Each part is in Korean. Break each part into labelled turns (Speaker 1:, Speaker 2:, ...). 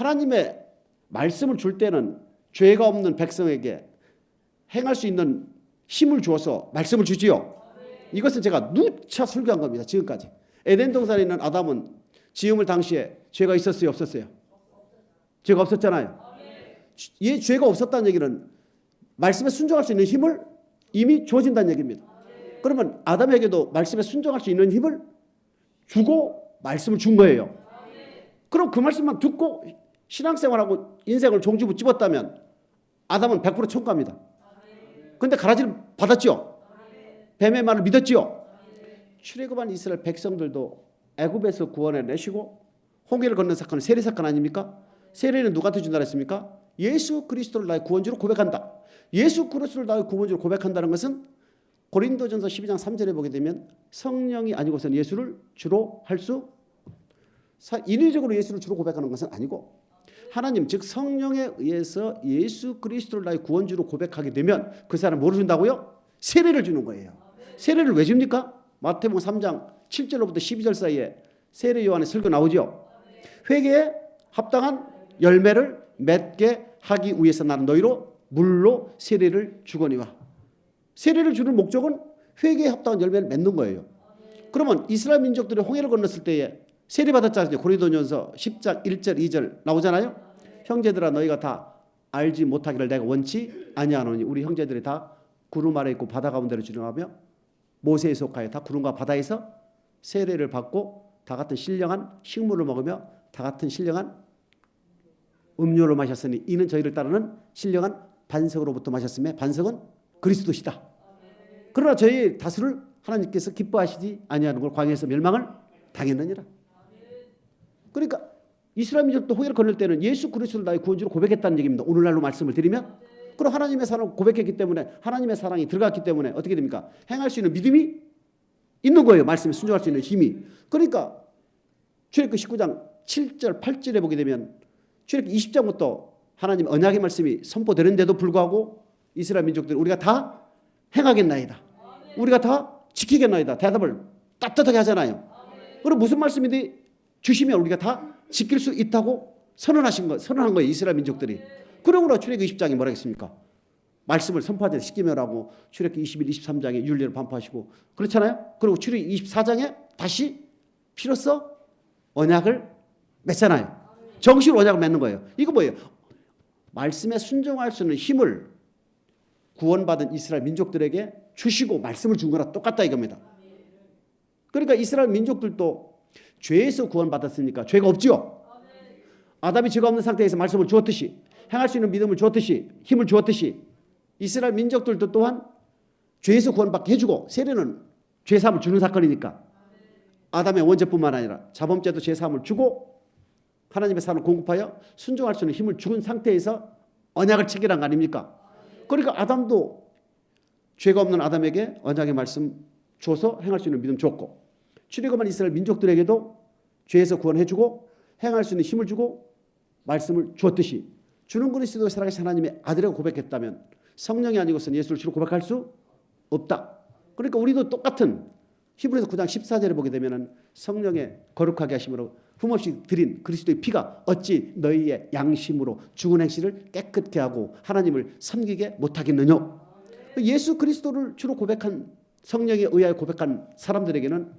Speaker 1: 하나님의 말씀을 줄 때는 죄가 없는 백성에게 행할 수 있는 힘을 주어서 말씀을 주지요. 이것은 제가 누차 설교한 겁니다. 지금까지. 에덴 동산에 있는 아담은 지음을 당시에 죄가 있었어요, 없었어요? 죄가 없었잖아요. 이 죄가 없었다는 얘기는 말씀에 순종할 수 있는 힘을 이미 주어진다는 얘기입니다. 그러면 아담에게도 말씀에 순종할 수 있는 힘을 주고 말씀을 준 거예요. 그럼 그 말씀만 듣고 신앙생활하고 인생을 종지부 집었다면 아담은 100% 천국 갑니다. 그런데 가라지를 받았죠. 뱀의 말을 믿었죠. 출애굽한 이스라엘 백성들도 애굽에서 구원해 내시고 홍해를 건넌 사건은 세례 사건 아닙니까? 세례는 누구한테 준다 했습니까? 예수 그리스도를 나의 구원주로 고백한다. 예수 그리스도를 나의 구원주로 고백한다는 것은 고린도전서 12장 3절에 보게 되면 성령이 아니고서는 예수를 주로 할 수 인위적으로 예수를 주로 고백하는 것은 아니고 하나님 즉 성령에 의해서 예수 그리스도를 나의 구원주로 고백하게 되면 그 사람 뭐를 준다고요? 세례를 주는 거예요. 세례를 왜 줍니까? 마태복음 3장 7절로부터 12절 사이에 세례 요한의 설교 나오죠. 회개에 합당한 열매를 맺게 하기 위해서 나는 너희로 물로 세례를 주거니와. 세례를 주는 목적은 회개에 합당한 열매를 맺는 거예요. 그러면 이스라엘 민족들이 홍해를 건넜을 때에 세례 받았잖아요. 고린도전서 10장 1절 2절 나오잖아요. 형제들아 너희가 다 알지 못하기를 내가 원치 아니하노니 우리 형제들이 다 구름 아래 있고 바다 가운데로 주령하며 모세에 속하여 다 구름과 바다에서 세례를 받고 다 같은 신령한 식물을 먹으며 다 같은 신령한 음료를 마셨으니 이는 저희를 따르는 신령한 반석으로부터 마셨으며 반석은 그리스도시다. 그러나 저희 다수를 하나님께서 기뻐하시지 아니하는 걸 광야에서 멸망을 당했느니라. 그러니까 이스라엘 민족도 홍해를 건널 때는 예수 그리스도를 나의 구원주로 고백했다는 얘기입니다. 오늘날로 말씀을 드리면 그럼 하나님의 사랑을 고백했기 때문에 하나님의 사랑이 들어갔기 때문에 어떻게 됩니까? 행할 수 있는 믿음이 있는 거예요. 말씀에 순종할 수 있는 힘이. 그러니까 출애굽 19장 7절 8절에 보게 되면 출애굽 20장부터 하나님 언약의 말씀이 선포되는데도 불구하고 이스라엘 민족들이 우리가 다 행하겠나이다. 우리가 다 지키겠나이다. 대답을 따뜻하게 하잖아요. 그럼 무슨 말씀인지 주시면 우리가 다 지킬 수 있다고 선언한 거예요. 이스라엘 민족들이. 그러므로 출애굽 20장이 뭐라 했습니까? 말씀을 선포하자 십계명하고 출애굽 21, 23장에 율례를 반포하시고 그렇잖아요. 그리고 출애굽 24장에 다시 피로써 언약을 맺잖아요. 정식으로 언약을 맺는 거예요. 이거 뭐예요? 말씀에 순종할 수 있는 힘을 구원받은 이스라엘 민족들에게 주시고 말씀을 준 거랑 똑같다 이겁니다. 그러니까 이스라엘 민족들도 죄에서 구원받았으니까 죄가 없죠. 아담이 죄가 없는 상태에서 말씀을 주었듯이 행할 수 있는 믿음을 주었듯이 힘을 주었듯이 이스라엘 민족들도 또한 죄에서 구원받게 해주고 세례는 죄사함을 주는 사건이니까 아담의 원죄뿐만 아니라 자범죄도 죄사함을 주고 하나님의 사람을 공급하여 순종할 수 있는 힘을 준 상태에서 언약을 체결한 거 아닙니까? 그러니까 아담도 죄가 없는 아담에게 언약의 말씀 줘서 행할 수 있는 믿음 줬고 출애굽한 이스라엘 민족들에게도 죄에서 구원해주고 행할 수 있는 힘을 주고 말씀을 주었듯이 주는 그리스도의 살아계신 하나님의 아들이라고 고백했다면 성령이 아니고서는 예수를 주로 고백할 수 없다. 그러니까 우리도 똑같은 히브리서 9장 14절에 보게 되면 성령의 거룩하게 하심으로 흠없이 드린 그리스도의 피가 어찌 너희의 양심으로 죽은 행실을 깨끗게 하고 하나님을 섬기게 못하겠느냐. 예수 그리스도를 주로 고백한 성령에 의하여 고백한 사람들에게는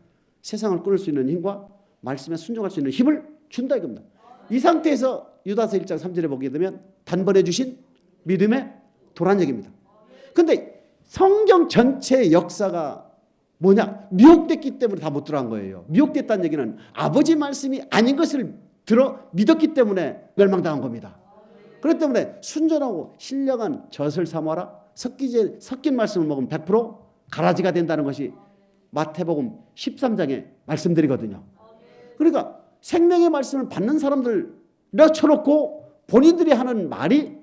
Speaker 1: 세상을 끊을 수 있는 힘과 말씀에 순종할 수 있는 힘을 준다 이겁니다. 이 상태에서 유다서 1장 3절에 보게 되면 단번에 주신 믿음의 도란 얘기입니다. 그런데 성경 전체의 역사가 뭐냐? 미혹됐기 때문에 다 못 들어간 거예요. 미혹됐다는 얘기는 아버지 말씀이 아닌 것을 믿었기 때문에 멸망당한 겁니다. 그렇기 때문에 순전하고 신령한 젖을 삼아라 섞인 말씀을 먹으면 100% 가라지가 된다는 것이 마태복음 13장에 말씀드리거든요. 그러니까 생명의 말씀을 받는 사람들 쳐놓고 본인들이 하는 말이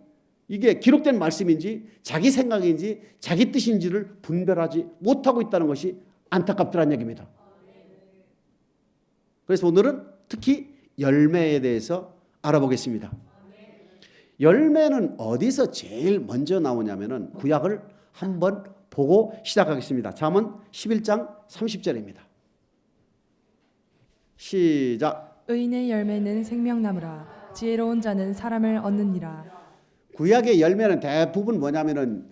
Speaker 1: 이게 기록된 말씀인지 자기 생각인지 자기 뜻인지를 분별하지 못하고 있다는 것이 안타깝더란 얘기입니다. 그래서 오늘은 특히 열매에 대해서 알아보겠습니다. 열매는 어디서 제일 먼저 나오냐면은 구약을 한번 보고 시작하겠습니다. 잠언 11장 30절입니다. 시작.
Speaker 2: 의인의 열매는 생명나무라 지혜로운 자는 사람을 얻느니라.
Speaker 1: 구약의 열매는 대부분 뭐냐면은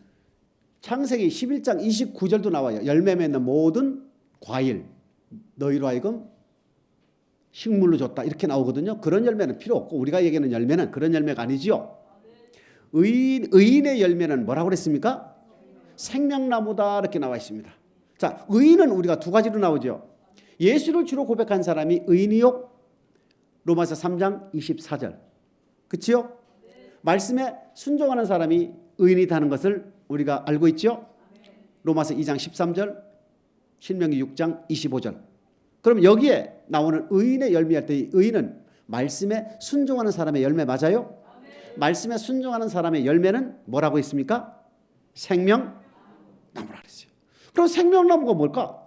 Speaker 1: 창세기 11장 29절도 나와요. 열매 맺는 모든 과일 너희로 하여금 식물로 줬다 이렇게 나오거든요. 그런 열매는 필요 없고 우리가 얘기하는 열매는 그런 열매가 아니지요. 의인의 열매는 뭐라고 그랬습니까? 생명나무다 이렇게 나와 있습니다. 자, 의인은 우리가 두 가지로 나오죠. 예수를 주로 고백한 사람이 의인이요. 로마서 3장 24절. 그치요? 말씀에 순종하는 사람이 의인이다는 것을 우리가 알고 있죠. 로마서 2장 13절, 신명기 6장 25절. 그럼 여기에 나오는 의인의 열매할 때 의인은 말씀에 순종하는 사람의 열매 맞아요? 말씀에 순종하는 사람의 열매는 뭐라고 했습니까? 생명나무라 그랬어요. 그럼 생명나무가 뭘까?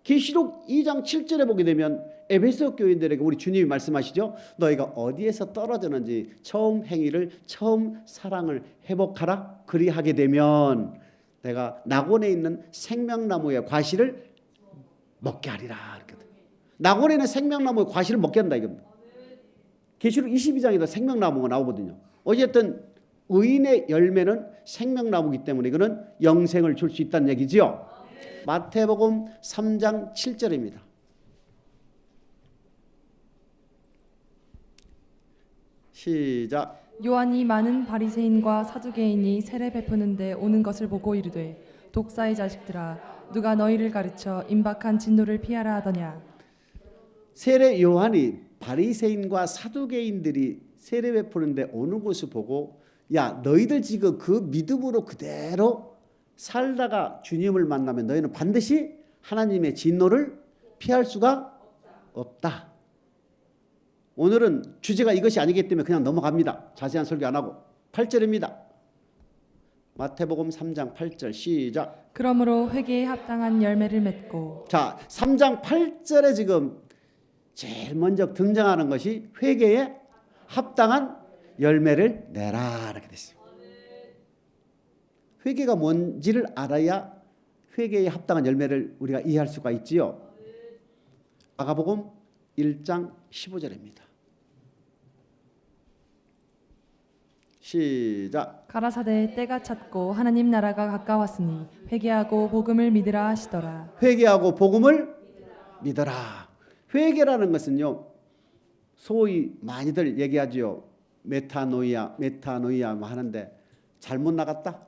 Speaker 1: 계시록 2장 7절에 보게 되면 에베소 교인들에게 우리 주님이 말씀하시죠. 너희가 어디에서 떨어졌는지 처음 행위를 처음 사랑을 회복하라. 그리하게 되면 내가 낙원에 있는 생명나무의 과실을 먹게 하리라. 낙원에 있는 생명나무의 과실을 먹게 한다 이겁니다. 계시록 22장에도 생명나무가 나오거든요. 어쨌든 의인의 열매는 생명나무이기 때문에 이거는 영생을 줄 수 있다는 얘기지요. 마태복음 3장 7절입니다. 시작.
Speaker 2: 요한이 많은 바리새인과 사두개인이 세례 베푸는데 오는 것을 보고 이르되 독사의 자식들아 누가 너희를 가르쳐 임박한 진노를 피하라 하더냐.
Speaker 1: 세례 요한이 바리새인과 사두개인들이 세례 베푸는데 오는 것을 보고 야 너희들 지금 그 믿음으로 그대로 살다가 주님을 만나면 너희는 반드시 하나님의 진노를 피할 수가 없다. 오늘은 주제가 이것이 아니기 때문에 그냥 넘어갑니다. 자세한 설교 안 하고 8절입니다. 마태복음 3장 8절 시작.
Speaker 2: 그러므로 회개에 합당한 열매를 맺고.
Speaker 1: 자, 3장 8절에 지금 제일 먼저 등장하는 것이 회개에 합당한 열매를 내라 이렇게 됐어요. 회개가 뭔지를 알아야 회개에 합당한 열매를 우리가 이해할 수가 있지요. 마가복음 1장 15절입니다. 시작.
Speaker 2: 가라사대 때가 찼고 하나님 나라가 가까웠으니 회개하고 복음을 믿으라 하시더라.
Speaker 1: 회개하고 복음을 믿어라. 회개라는 것은요, 소위 많이들 얘기하지요. 메타노이아 뭐 하는데 잘못 나갔다.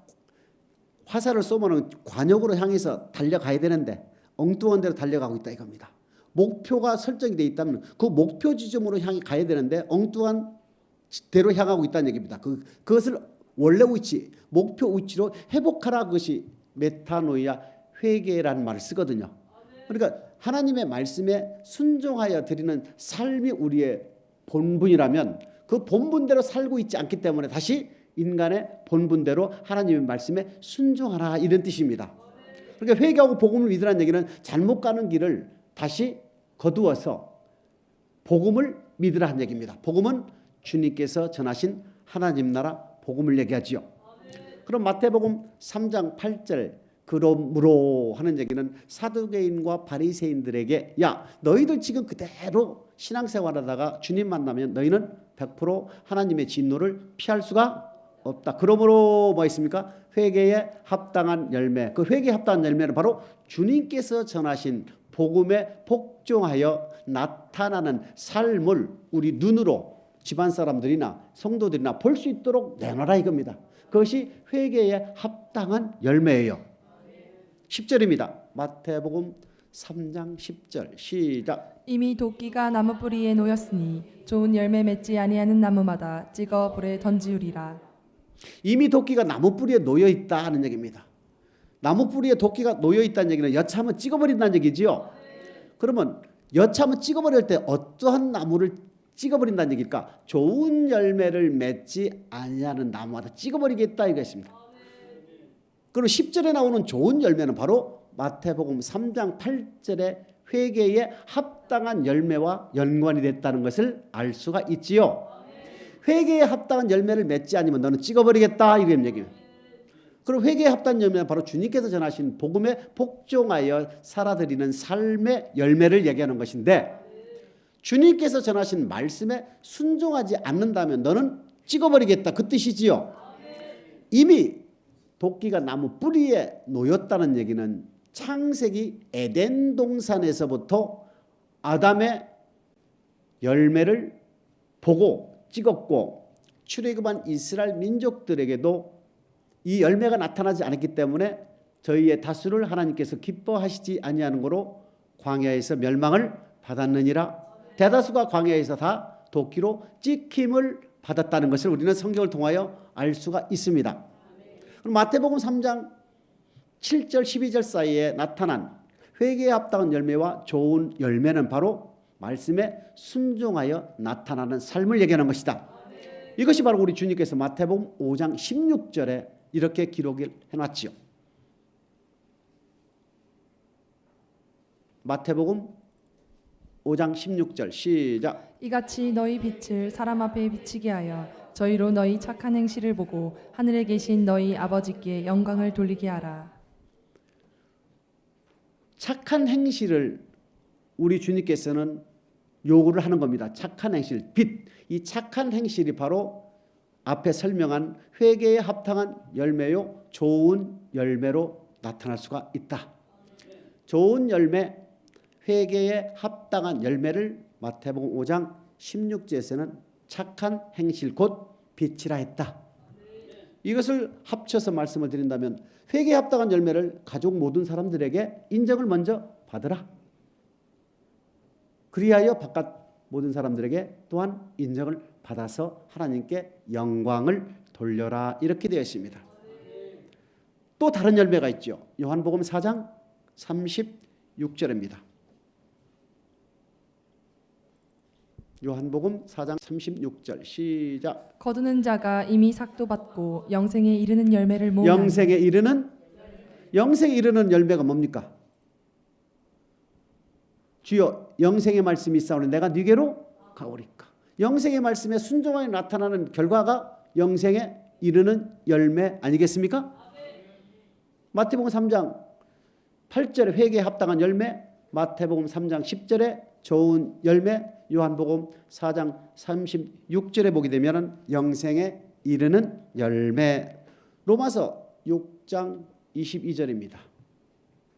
Speaker 1: 화살을 쏘면 관역으로 향해서 달려가야 되는데 엉뚱한 데로 달려가고 있다 이겁니다. 목표가 설정이 돼 있다면 그 목표 지점으로 향해 가야 되는데 엉뚱한 대로 향하고 있다는 얘기입니다. 그것을 원래 위치, 목표 위치로 회복하라. 그것이 메타노이아 회개라는 말을 쓰거든요. 그러니까 하나님의 말씀에 순종하여 드리는 삶이 우리의 본분이라면 그 본분대로 살고 있지 않기 때문에 다시 인간의 본분대로 하나님의 말씀에 순종하라 이런 뜻입니다. 그러니까 회개하고 복음을 믿으라는 얘기는 잘못 가는 길을 다시 거두어서 복음을 믿으라는 얘기입니다. 복음은 주님께서 전하신 하나님 나라 복음을 얘기하지요. 그럼 마태복음 3장 8절 그러므로 하는 얘기는 사두개인과 바리새인들에게 야 너희들 지금 그대로 신앙생활하다가 주님 만나면 너희는 100% 하나님의 진노를 피할 수가 없다. 그러므로 뭐 있습니까? 회개에 합당한 열매. 그 회개에 합당한 열매는 바로 주님께서 전하신 복음에 복종하여 나타나는 삶을 우리 눈으로 집안 사람들이나 성도들이나 볼 수 있도록 내놔라 이겁니다. 그것이 회개에 합당한 열매예요. 10절입니다. 마태복음 3장 10절 시작.
Speaker 2: 이미 도끼가 나무 뿌리에 놓였으니 좋은 열매 맺지 아니하는 나무마다 찍어 불에 던지우리라.
Speaker 1: 이미 도끼가 나무 뿌리에 놓여 있다는 얘기입니다. 나무 뿌리에 도끼가 놓여 있다는 얘기는 여차하면 찍어버린다는 얘기지요. 그러면 여차하면 찍어버릴 때 어떠한 나무를 찍어버린다는 얘기일까? 좋은 열매를 맺지 아니하는 나무마다 찍어버리겠다 이것입니다. 그리고 10절에 나오는 좋은 열매는 바로 마태복음 3장 8절의 회개에 합당한 열매와 연관이 됐다는 것을 알 수가 있지요. 회개에 합당한 열매를 맺지 않으면 너는 찍어버리겠다 이런 얘기입니다. 그리고 회개에 합당한 열매는 바로 주님께서 전하신 복음에 복종하여 살아드리는 삶의 열매를 얘기하는 것인데 주님께서 전하신 말씀에 순종하지 않는다면 너는 찍어버리겠다 그 뜻이지요. 이미 도끼가 나무 뿌리에 놓였다는 얘기는 창세기 에덴 동산에서부터 아담의 열매를 보고 찍었고 출애굽한 이스라엘 민족들에게도 이 열매가 나타나지 않았기 때문에 저희의 다수를 하나님께서 기뻐하시지 아니하는 거로 광야에서 멸망을 받았느니라. 대다수가 광야에서 다 도끼로 찍힘을 받았다는 것을 우리는 성경을 통하여 알 수가 있습니다. 그럼 마태복음 3장 7절 12절 사이에 나타난 회개에 합당한 열매와 좋은 열매는 바로 말씀에 순종하여 나타나는 삶을 얘기하는 것이다. 이것이 바로 우리 주님께서 마태복음 5장 16절에 이렇게 기록을 해놨지요. 마태복음 5장 16절 시작.
Speaker 2: 이같이 너희 빛을 사람 앞에 비치게 하여 저희로 너희 착한 행실을 보고 하늘에 계신 너희 아버지께 영광을 돌리게 하라.
Speaker 1: 착한 행실을 우리 주님께서는 요구를 하는 겁니다. 착한 행실, 빛. 이 착한 행실이 바로 앞에 설명한 회개에 합당한 열매요 좋은 열매로 나타날 수가 있다. 좋은 열매, 회개에 합당한 열매를 마태복음 5장 16절에서는 착한 행실 곧 빛이라 했다. 이것을 합쳐서 말씀을 드린다면 회개에 합당한 열매를 가족 모든 사람들에게 인정을 먼저 받으라. 그리하여 바깥 모든 사람들에게 또한 인정을 받아서 하나님께 영광을 돌려라. 이렇게 되어 있습니다. 또 다른 열매가 있죠. 요한복음 4장 36절입니다. 요한복음 4장 36절 시작.
Speaker 2: 거두는 자가 이미 삭도 받고 영생에 이르는 열매를 모으나니.
Speaker 1: 영생에 이르는 열매가 뭡니까? 주여 영생의 말씀이 있사오니 내가 네게로 가오리까. 영생의 말씀에 순종하여 나타나는 결과가 영생에 이르는 열매 아니겠습니까? 마태복음 3장 8절에 회개에 합당한 열매, 마태복음 3장 10절에 좋은 열매, 요한복음 4장 36절에 보게 되면 영생에 이르는 열매. 로마서 6장 22절입니다.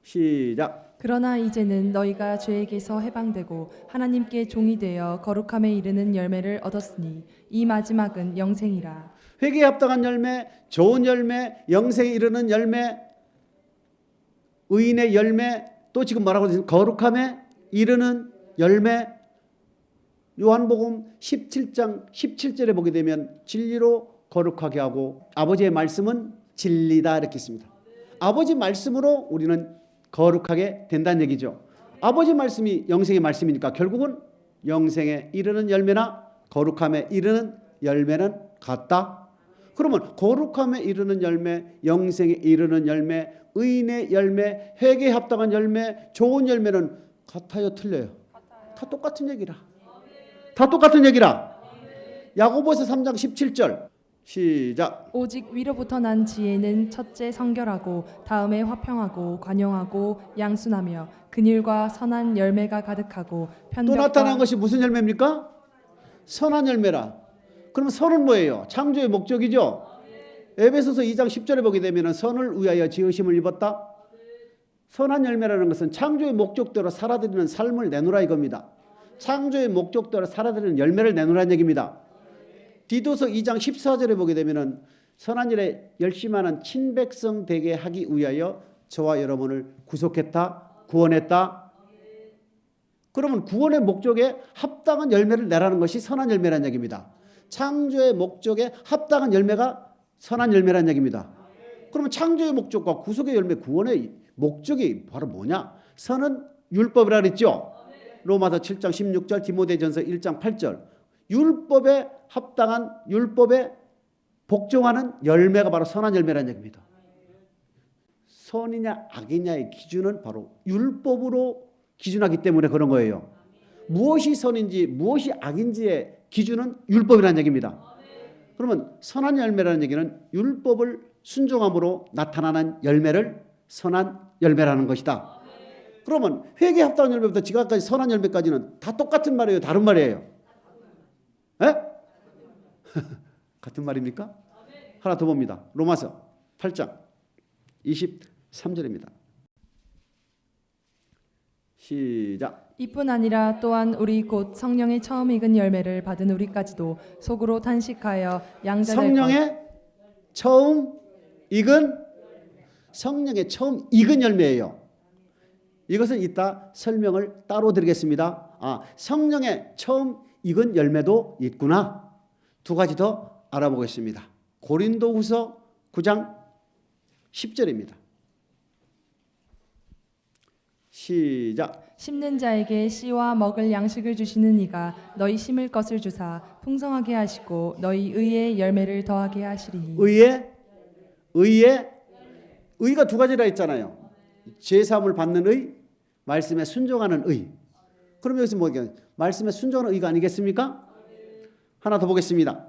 Speaker 1: 시작.
Speaker 2: 그러나 이제는 너희가 죄에게서 해방되고 하나님께 종이 되어 거룩함에 이르는 열매를 얻었으니 이 마지막은 영생이라.
Speaker 1: 회개에 합당한 열매, 좋은 열매, 영생에 이르는 열매, 의인의 열매, 또 지금 뭐라고 되죠? 거룩함에 이르는 열매. 요한복음 17장 17절에 보게 되면 진리로 거룩하게 하고 아버지의 말씀은 진리다 이렇게 있습니다. 아버지 말씀으로 우리는 거룩하게 된다는 얘기죠. 아버지 말씀이 영생의 말씀이니까 결국은 영생에 이르는 열매나 거룩함에 이르는 열매는 같다. 그러면 거룩함에 이르는 열매, 영생에 이르는 열매, 의인의 열매, 회개에 합당한 열매, 좋은 열매는 같아요, 틀려요? 다 똑같은 얘기라. 다 똑같은 얘기라. 야고보서 3장 17절 시작.
Speaker 2: 오직 위로부터 난 지혜는 첫째 성결하고 다음에 화평하고 관용하고 양순하며 긍휼과 선한 열매가 가득하고
Speaker 1: 또
Speaker 2: 편벽과
Speaker 1: 나타난 것이 무슨 열매입니까? 선한 열매라. 그럼 선은 뭐예요? 창조의 목적이죠. 에베소서 2장 10절에 보게 되면 선을 위하여 지으심을 입었다. 선한 열매라는 것은 창조의 목적대로 살아들이는 삶을 내놓으라 이겁니다. 창조의 목적대로 살아들이는 열매를 내놓으라는 얘기입니다. 디도서 2장 14절에 보게 되면 선한 일에 열심하는 친백성 되게 하기 위하여 저와 여러분을 구속했다, 구원했다. 그러면 구원의 목적에 합당한 열매를 내라는 것이 선한 열매라는 얘기입니다. 창조의 목적에 합당한 열매가 선한 열매라는 얘기입니다. 그러면 창조의 목적과 구속의 열매, 구원의 목적이 바로 뭐냐? 선은 율법이라 그랬죠. 로마서 7장 16절, 디모데전서 1장 8절. 율법에 합당한 율법에 복종하는 열매가 바로 선한 열매라는 얘기입니다. 선이냐 악이냐의 기준은 바로 율법으로 기준하기 때문에 그런 거예요. 무엇이 선인지 무엇이 악인지의 기준은 율법이라는 얘기입니다. 그러면 선한 열매라는 얘기는 율법을 순종함으로 나타나는 열매를 선한 열매라는 것이다. 그러면 회개에 합당한 열매부터 지각까지 선한 열매까지는 다 똑같은 말이에요, 다른 말이에요? 에? 같은 말입니까? 하나 더 봅니다. 로마서 8장 23절입니다. 시작.
Speaker 2: 이뿐 아니라 또한 우리 곧 성령의 처음 익은 열매를 받은 우리까지도 속으로 탄식하여 양자될 것.
Speaker 1: 성령의 처음 익은 열매예요. 이것은 이따 설명을 따로 드리겠습니다. 성령의 처음 익은 열매도 있구나. 두 가지 더 알아보겠습니다. 고린도후서 9장 10절입니다. 시작.
Speaker 2: 심는 자에게 씨와 먹을 양식을 주시는 이가 너희 심을 것을 주사 풍성하게 하시고 너희 의의 열매를 더하게 하시리니.
Speaker 1: 의가 두 가지라 했잖아요. 제사함을 받는 의, 말씀에 순종하는 의. 그럼 여기서 뭐겠어요? 말씀에 순종하는 의가 아니겠습니까? 하나 더 보겠습니다.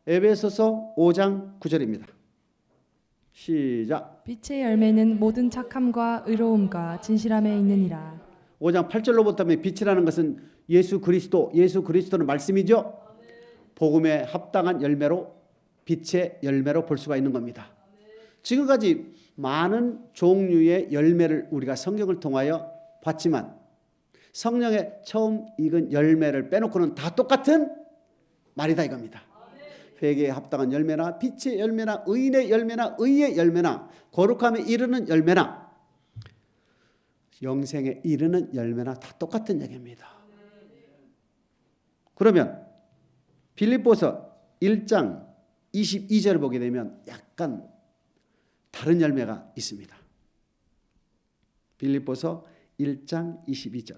Speaker 1: 에베소서 5장 9절입니다. 시작.
Speaker 2: 빛의 열매는 모든 착함과 의로움과 진실함에 있느니라.
Speaker 1: 5장 8절로부터 빛이라는 것은 예수 그리스도는 말씀이죠. 복음에 합당한 열매로, 빛의 열매로 볼 수가 있는 겁니다. 지금까지 많은 종류의 열매를 우리가 성경을 통하여 봤지만 성령의 처음 익은 열매를 빼놓고는 다 똑같은 말이다 이겁니다. 회개에 합당한 열매나 빛의 열매나 의인의 열매나 의의 열매나 거룩함에 이르는 열매나 영생에 이르는 열매나 다 똑같은 얘기입니다. 그러면 빌립보서 1장 22절을 보게 되면 약간 다른 열매가 있습니다. 빌립보서 1장 22절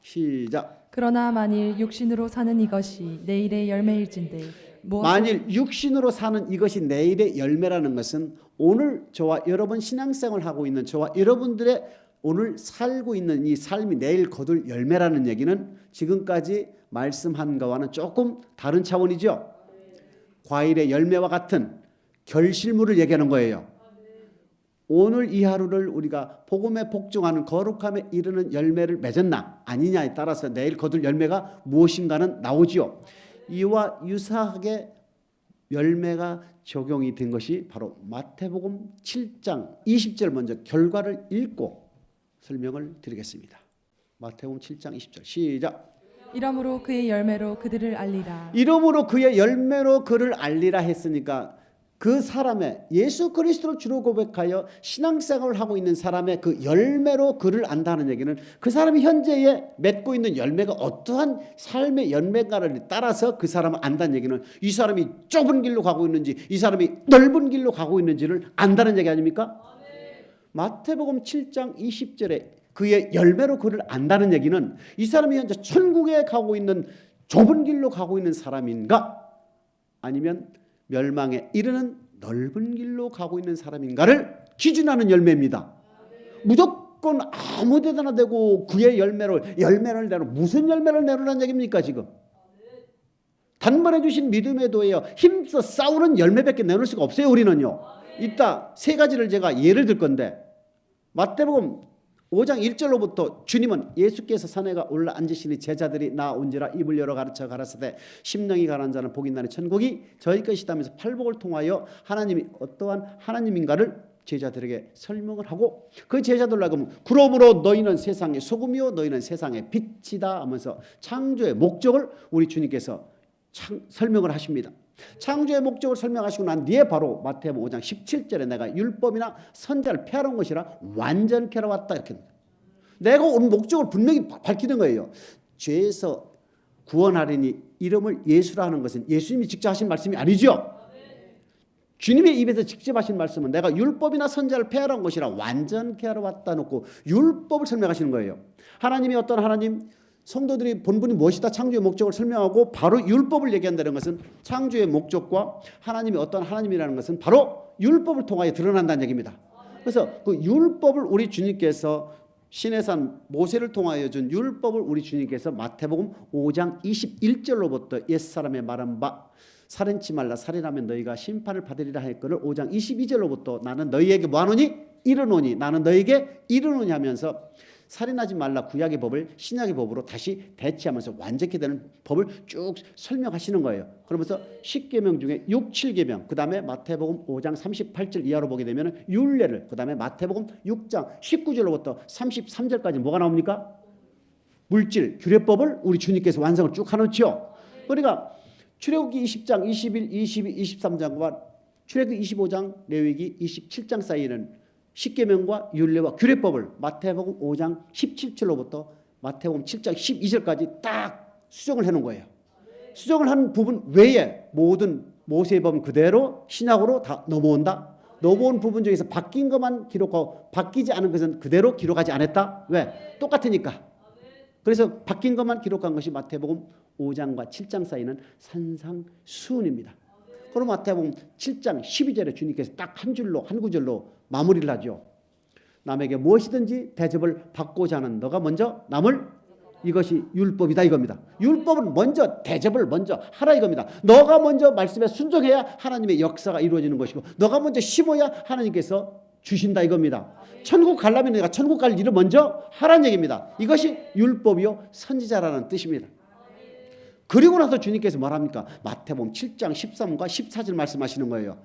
Speaker 1: 시작.
Speaker 2: 그러나 만일 육신으로 사는 이것이 내일의 열매일진데
Speaker 1: 만일 육신으로 사는 이것이 내일의 열매라는 것은 오늘 저와 여러분 신앙생활을 하고 있는 저와 여러분들의 오늘 살고 있는 이 삶이 내일 거둘 열매라는 얘기는 지금까지 말씀한 것과는 조금 다른 차원이죠. 과일의 열매와 같은 결실물을 얘기하는 거예요. 오늘 이 하루를 우리가 복음에 복종하는 거룩함에 이르는 열매를 맺었나 아니냐에 따라서 내일 거둘 열매가 무엇인가는 나오지요. 이와 유사하게 열매가 적용이 된 것이 바로 마태복음 7장 20절 먼저 결과를 읽고 설명을 드리겠습니다. 마태복음 7장 20절 시작.
Speaker 2: 이러므로 그의 열매로 그들을 알리라.
Speaker 1: 이러므로 그의 열매로 그를 알리라 했으니까 그 사람의 예수 그리스도를 주로 고백하여 신앙생활을 하고 있는 사람의 그 열매로 그를 안다는 얘기는 그 사람이 현재에 맺고 있는 열매가 어떠한 삶의 열매가를 따라서 그 사람을 안다는 얘기는 이 사람이 좁은 길로 가고 있는지 이 사람이 넓은 길로 가고 있는지를 안다는 얘기 아닙니까? 마태복음 7장 20절에 그의 열매로 그를 안다는 얘기는 이 사람이 현재 천국에 가고 있는 좁은 길로 가고 있는 사람인가 아니면 멸망에 이르는 넓은 길로 가고 있는 사람인가를 기준하는 열매입니다. 무조건 아무 데다나 대고 그의 열매를 내로 무슨 열매를 내놓으라는 얘기입니까 지금? 단번에 주신 믿음의 도예요. 힘써 싸우는 열매밖에 내놓을 수가 없어요. 우리는요. 이따 세 가지를 제가 예를 들 건데 마태복음 5장 1절로부터 주님은 예수께서 산에가 올라 앉으시니 제자들이 나온지라 입을 열어 가르쳐 가라사대 심령이 가난한 자는 복이 있나니 천국이 저희 것이다면서 팔복을 통하여 하나님이 어떠한 하나님인가를 제자들에게 설명을 하고 그 제자들로 하여금 그러므로 너희는 세상의 소금이요 너희는 세상의 빛이다 하면서 창조의 목적을 우리 주님께서 설명을 하십니다. 창조의 목적을 설명하시고 난 뒤에 바로 마태복음 5장 17절에 내가 율법이나 선자를 폐하러 온 것이라 완전케 하러 왔다 이렇게 합니다. 내가 온 목적을 분명히 밝히는 거예요. 죄에서 구원하려니 이름을 예수라 하는 것은 예수님이 직접 하신 말씀이 아니죠. 주님의 입에서 직접 하신 말씀은 내가 율법이나 선자를 폐하러 온 것이라 완전케 하러 왔다 놓고 율법을 설명하시는 거예요. 하나님이 어떤 하나님 성도들이 본분이 무엇이다 창조의 목적을 설명하고 바로 율법을 얘기한다는 것은 창조의 목적과 하나님이 어떤 하나님이라는 것은 바로 율법을 통하여 드러난다는 얘기입니다. 그래서 그 율법을 우리 주님께서 시내산 모세를 통하여 준 율법을 우리 주님께서 마태복음 5장 21절로부터 옛사람의 말한 바 살인치 말라 살인하면 너희가 심판을 받으리라 했거늘 5장 22절로부터 나는 너희에게 뭐하노니 이르노니 나는 너에게 이르노니 하면서 살인하지 말라 구약의 법을 신약의 법으로 다시 대체하면서 완전히 되는 법을 쭉 설명하시는 거예요. 그러면서 10계명 중에 6, 7계명, 그 다음에 마태복음 5장 38절 이하로 보게 되면 율례를, 그 다음에 마태복음 6장 19절로부터 33절까지 뭐가 나옵니까? 물질, 규례법을 우리 주님께서 완성을 쭉 하놓죠. 그러니까 출애굽기 20장 21, 22, 23장과 출애굽기 25장, 레위기 27장 사이에는 십계명과 율례와 규례법을 마태복음 5장 17절로부터 마태복음 7장 12절까지 딱 수정을 해놓은 거예요. 수정을 한 부분 외에 모든 모세의 법 그대로 신약으로 다 넘어온다. 넘어온 부분 중에서 바뀐 것만 기록하고 바뀌지 않은 것은 그대로 기록하지 않았다. 왜? 똑같으니까. 그래서 바뀐 것만 기록한 것이 마태복음 5장과 7장 사이는 산상수훈입니다. 그럼 마태복음 7장 12절에 주님께서 딱 한 줄로 한 구절로 마무리를 하죠. 남에게 무엇이든지 대접을 받고자 하는 너가 먼저 남을, 이것이 율법이다 이겁니다. 율법은 먼저 대접을 먼저 하라 이겁니다. 너가 먼저 말씀에 순종해야 하나님의 역사가 이루어지는 것이고 너가 먼저 심어야 하나님께서 주신다 이겁니다. 천국 가려면 내가 천국 갈 일을 먼저 하라는 얘기입니다. 이것이 율법이요 선지자라는 뜻입니다. 그리고 나서 주님께서 뭐랍니까? 마태복음 7장 13과 14절 말씀하시는 거예요.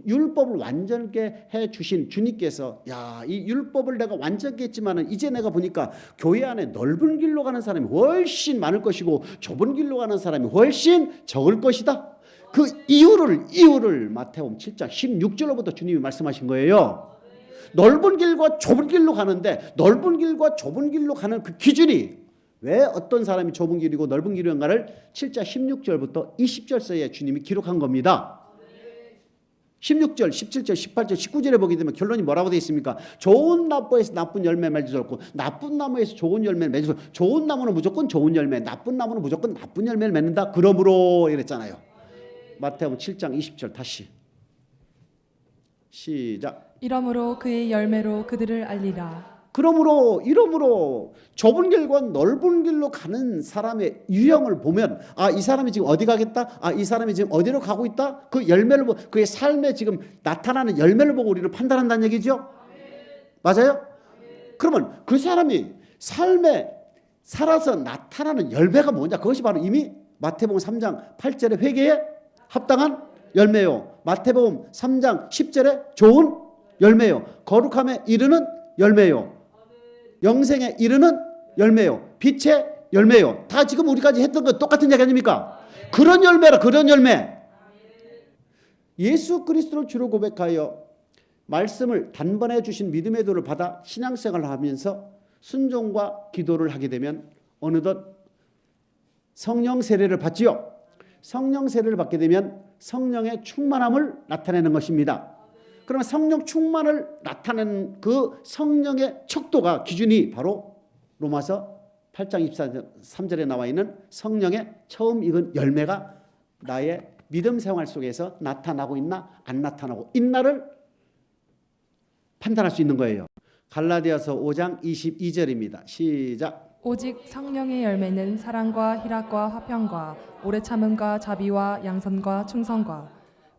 Speaker 1: 율법을 완전하게 해주신 주님께서 이 율법을 내가 완전하게 했지만은 이제 내가 보니까 교회 안에 넓은 길로 가는 사람이 훨씬 많을 것이고 좁은 길로 가는 사람이 훨씬 적을 것이다. 그 이유를 마태복음 7장 16절로부터 주님이 말씀하신 거예요. 넓은 길과 좁은 길로 가는데 넓은 길과 좁은 길로 가는 그 기준이 왜 어떤 사람이 좁은 길이고 넓은 길인가를 7장 16절부터 20절 사이에 주님이 기록한 겁니다. 16절, 17절, 18절, 19절에 보게 되면 결론이 뭐라고 되어 있습니까? 좋은 나무에서 나쁜 열매 맺을 수 없고 나쁜 나무에서 좋은 열매 맺을 수 없고 좋은 나무는 무조건 좋은 열매, 나쁜 나무는 무조건 나쁜 열매를 맺는다. 그러므로 이랬잖아요. 마태복음 7장 20절 다시 시작.
Speaker 2: 이러므로 그의 열매로 그들을 알리라.
Speaker 1: 이러므로 좁은 길과 넓은 길로 가는 사람의 유형을 보면 이 사람이 지금 어디 가겠다? 이 사람이 지금 어디로 가고 있다? 그 열매를 보고 그의 삶에 지금 나타나는 열매를 보고 우리는 판단한다는 얘기죠. 맞아요? 그러면 그 사람이 삶에 살아서 나타나는 열매가 뭐냐? 그것이 바로 이미 마태복음 3장 8절의 회개에 합당한 열매요. 마태복음 3장 10절에 좋은 열매요. 거룩함에 이르는 열매요. 영생에 이르는 열매요. 빛의 열매요. 다 지금 우리까지 했던 것 똑같은 얘기 아닙니까? 그런 열매라, 그런 열매. 예수 그리스도를 주로 고백하여 말씀을 단번에 주신 믿음의 도를 받아 신앙생활을 하면서 순종과 기도를 하게 되면 어느덧 성령 세례를 받지요. 성령 세례를 받게 되면 성령의 충만함을 나타내는 것입니다. 그러면 성령 충만을 나타내는 그 성령의 척도가 기준이 바로 로마서 8장 23절에 나와 있는 성령의 처음 익은 열매가 나의 믿음 생활 속에서 나타나고 있나 안 나타나고 있나를 판단할 수 있는 거예요. 갈라디아서 5장 22절입니다. 시작.
Speaker 2: 오직 성령의 열매는 사랑과 희락과 화평과 오래 참음과 자비와 양선과 충성과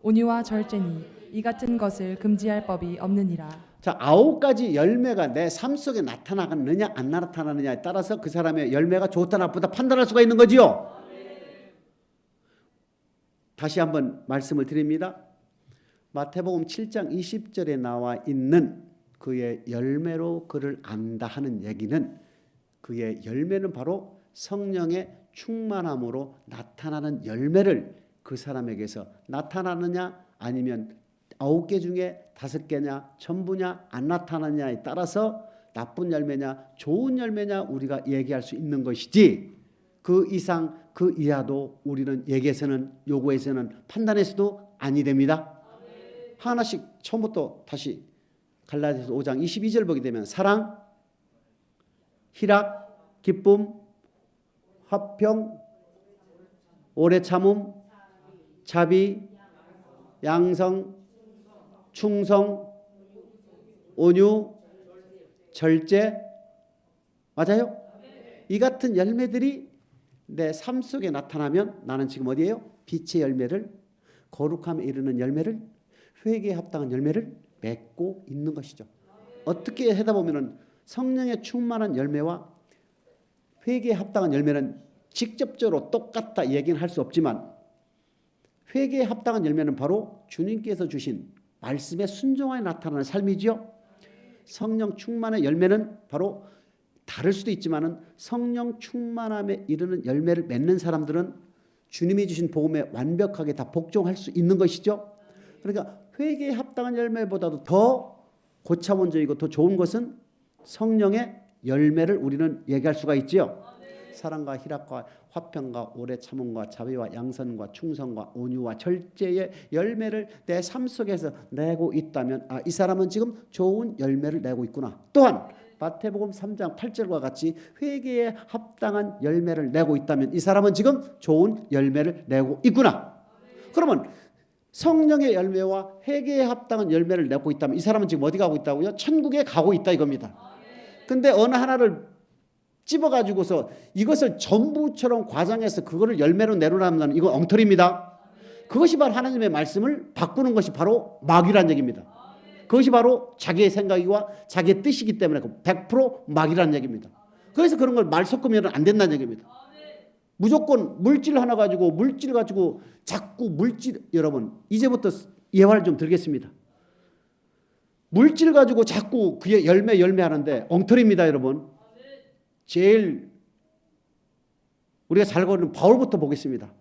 Speaker 2: 온유와 절제니 이 같은 것을 금지할 법이 없느니라.
Speaker 1: 자, 9가지 열매가 내 삶 속에 나타나느냐 안 나타나느냐에 따라서 그 사람의 열매가 좋다 나쁘다 판단할 수가 있는 거지요. 다시 한번 말씀을 드립니다. 마태복음 7장 20절에 나와 있는 그의 열매로 그를 안다 하는 얘기는 그의 열매는 바로 성령의 충만함으로 나타나는 열매를 그 사람에게서 나타나느냐 아니면 9개 중에 5개냐 전부냐 안 나타나냐에 따라서 나쁜 열매냐 좋은 열매냐 우리가 얘기할 수 있는 것이지 그 이상 그 이하도 우리는 얘기해서는 요구해서는 판단해서도 아니 됩니다. 하나씩 처음부터 다시 갈라디아서 5장 22절 보게 되면 사랑, 희락, 기쁨, 화평, 오래 참음, 자비, 양성, 충성, 온유, 절제. 맞아요? 이 같은 열매들이 내 삶 속에 나타나면 나는 지금 어디예요? 빛의 열매를, 거룩함에 이르는 열매를, 회개에 합당한 열매를 맺고 있는 것이죠. 어떻게 하다 보면은 성령의 충만한 열매와 회개에 합당한 열매는 직접적으로 똑같다 얘기는 할 수 없지만 회개에 합당한 열매는 바로 주님께서 주신 말씀에 순종하여 나타나는 삶이지요. 성령 충만의 열매는 바로 다를 수도 있지만은 성령 충만함에 이르는 열매를 맺는 사람들은 주님이 주신 복음에 완벽하게 다 복종할 수 있는 것이죠. 그러니까 회개에 합당한 열매보다도 더 고차원적이고 더 좋은 것은 성령의 열매를 우리는 얘기할 수가 있지요. 사랑과 희락과 화평과 오래 참음과 자비와 양선과 충성과 온유와 절제의 열매를 내 삶 속에서 내고 있다면 이 사람은 지금 좋은 열매를 내고 있구나. 또한 마태복음 3장 8절과 같이 회개에 합당한 열매를 내고 있다면 이 사람은 지금 좋은 열매를 내고 있구나. 그러면 성령의 열매와 회개에 합당한 열매를 내고 있다면 이 사람은 지금 어디 가고 있다고요? 천국에 가고 있다 이겁니다. 근데 어느 하나를 찝어가지고서 이것을 전부처럼 과장해서 그거를 열매로 내놓으라면 이건 엉터리입니다. 그것이 바로 하나님의 말씀을 바꾸는 것이 바로 마귀란 얘기입니다. 그것이 바로 자기의 생각이와 자기의 뜻이기 때문에 100% 마귀란 얘기입니다. 그래서 그런 걸 말 섞으면 안 된다는 얘기입니다. 무조건 물질 하나 가지고 물질 가지고 자꾸 물질, 여러분 이제부터 예화를 좀 드리겠습니다. 물질 가지고 자꾸 그의 열매 하는데 엉터리입니다, 여러분. 제일 우리가 잘 거는 바울부터 보겠습니다.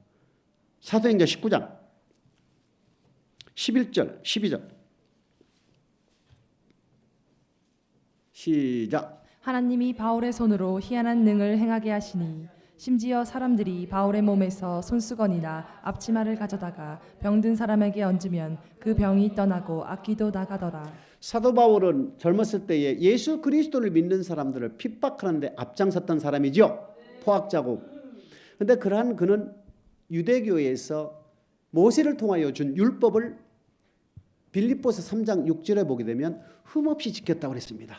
Speaker 1: 사도행전 19장 11절 12절 시작.
Speaker 2: 하나님이 바울의 손으로 희한한 능을 행하게 하시니 심지어 사람들이 바울의 몸에서 손수건이나 앞치마를 가져다가 병든 사람에게 얹으면 그 병이 떠나고 악기도 나가더라.
Speaker 1: 사도 바울은 젊었을 때에 예수 그리스도를 믿는 사람들을 핍박하는데 앞장섰던 사람이죠. 포악자고. 그런데 그러한 그는 유대교에서 모세를 통하여 준 율법을 빌립보서 3장 6절에 보게 되면 흠없이 지켰다고 그랬습니다.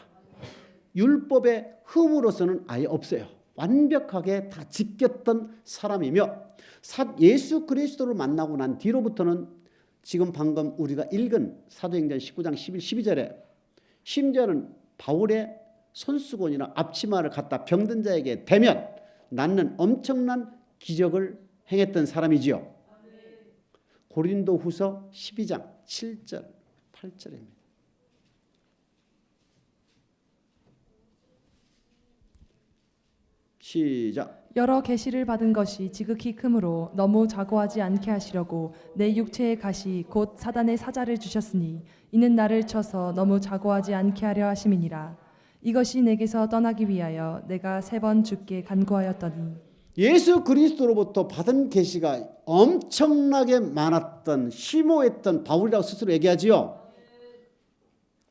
Speaker 1: 율법의 흠으로서는 아예 없어요. 완벽하게 다 지켰던 사람이며 예수 그리스도를 만나고 난 뒤로부터는 지금 방금 우리가 읽은 사도행전 19장 11, 12절에 심지어는 바울의 손수건이나 앞치마를 갖다 병든 자에게 대면 낫는 엄청난 기적을 행했던 사람이지요. 고린도후서 12장 7절 8절입니다. 시작.
Speaker 2: 여러 계시를 받은 것이 지극히 크므로 너무 자고하지 않게 하시려고 내 육체의 가시 곧 사단의 사자를 주셨으니 이는 나를 쳐서 너무 자고하지 않게 하려 하심이니라. 이것이 내게서 떠나기 위하여 내가 3번 주께 간구하였더니
Speaker 1: 예수 그리스도로부터 받은 계시가 엄청나게 많았던 심오했던 바울이라고 스스로 얘기하지요.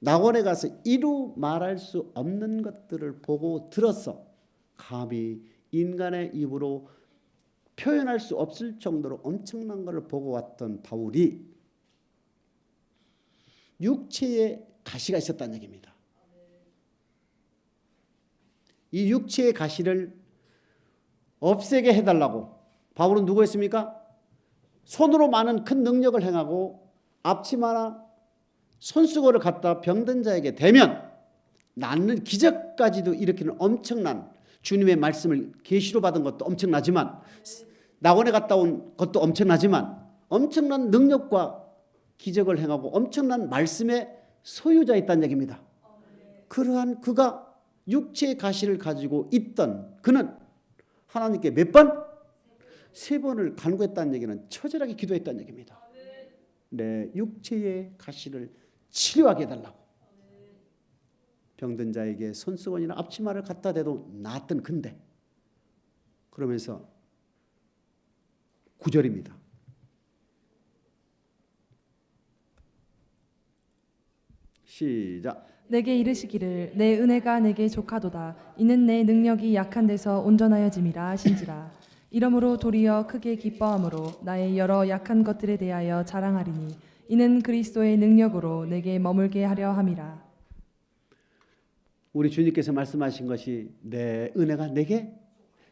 Speaker 1: 낙원에 가서 이루 말할 수 없는 것들을 보고 들었어. 감히 인간의 입으로 표현할 수 없을 정도로 엄청난 것을 보고 왔던 바울이 육체에 가시가 있었다는 얘기입니다. 이 육체의 가시를 없애게 해달라고 바울은 누구였습니까? 손으로 많은 큰 능력을 행하고 앞치마나 손수건을 갖다 병든 자에게 대면 낫는 기적까지도 일으키는 엄청난 주님의 말씀을 계시로 받은 것도 엄청나지만 낙원에 갔다 온 것도 엄청나지만 엄청난 능력과 기적을 행하고 엄청난 말씀의 소유자였다는 얘기입니다. 그러한 그가 육체의 가시를 가지고 있던 그는 하나님께 몇 번? 3번을 간구했다는 얘기는 처절하게 기도했다는 얘기입니다. 내 육체의 가시를 치료하게 해달라고. 병든 자에게 손수건이나 앞치마를 갖다 대도 낫던 근데 그러면서 9절입니다. 시작.
Speaker 2: 내게 이르시기를 내 은혜가 내게 족하도다. 이는 내 능력이 약한 데서 온전하여짐이라 하신지라. 이러므로 도리어 크게 기뻐함으로 나의 여러 약한 것들에 대하여 자랑하리니 이는 그리스도의 능력으로 내게 머물게 하려 함이라.
Speaker 1: 우리 주님께서 말씀하신 것이 내 은혜가 내게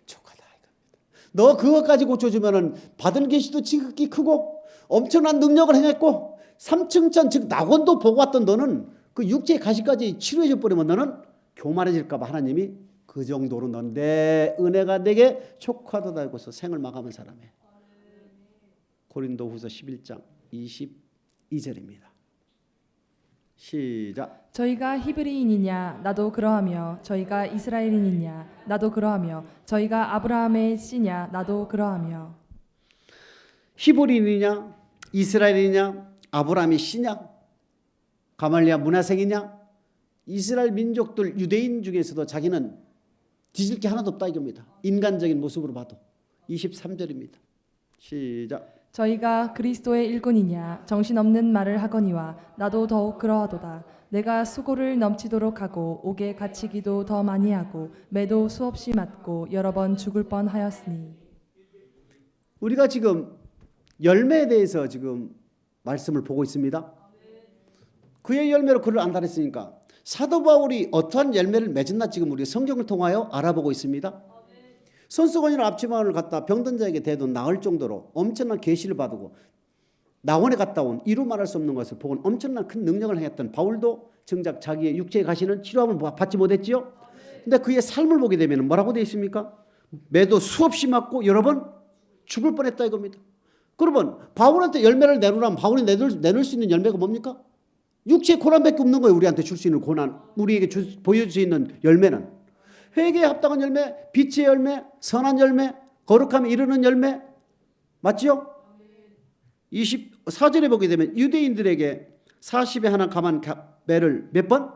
Speaker 1: 족하다 이겁니다. 너 그것까지 고쳐주면은 받은 계시도 지극히 크고 엄청난 능력을 행했고 3층천 즉 낙원도 보고 왔던 너는 그 육체의 가시까지 치료해 버리면 너는 교만해질까 봐 하나님이 그 정도로 넌 내 은혜가 내게 촉하도다 하고서 생을 마감한 사람이에요. 고린도후서 11장 22절입니다. 시작.
Speaker 2: 저희가 히브리인이냐 나도 그러하며 저희가 이스라엘인이냐 나도 그러하며 저희가 아브라함의 씨냐 나도 그러하며.
Speaker 1: 히브리인이냐 이스라엘이냐 아브라함의 씨냐 가말리아 문화생이냐 이스라엘 민족들 유대인 중에서도 자기는 뒤질 게 하나도 없다 이겁니다. 인간적인 모습으로 봐도. 23절입니다. 시작.
Speaker 2: 저희가 그리스도의 일꾼이냐 정신없는 말을 하거니와 나도 더욱 그러하도다. 내가 수고를 넘치도록 하고 옥에 갇히기도 더 많이 하고 매도 수없이 맞고 여러 번 죽을 뻔하였으니.
Speaker 1: 우리가 지금 열매에 대해서 지금 말씀을 보고 있습니다. 그의 열매로 그를 안다 했으니까 사도 바울이 어떠한 열매를 맺었나 지금 우리 성경을 통하여 알아보고 있습니다. 손수건이나 앞치마를 갖다 병든 자에게 대도 나을 정도로 엄청난 계시를 받고 낙원에 갔다 온 이루 말할 수 없는 것을 보고 엄청난 큰 능력을 행했던 바울도 정작 자기의 육체에 가시는 치료함을 받지 못했지요. 근데 그의 삶을 보게 되면 뭐라고 되어 있습니까? 매도 수없이 맞고 여러 번 죽을 뻔했다 이겁니다. 그러면 바울한테 열매를 내놓으라면 바울이 내놓을 수 있는 열매가 뭡니까? 육체의 고난밖에 없는 거예요. 우리한테 줄 수 있는 고난, 우리에게 보여줄 수 있는 열매는 회개에 합당한 열매, 빛의 열매, 선한 열매, 거룩함에 이르는 열매, 맞지요? 24절에 보게 되면 유대인들에게 40에 하나 감한 매를 몇 번?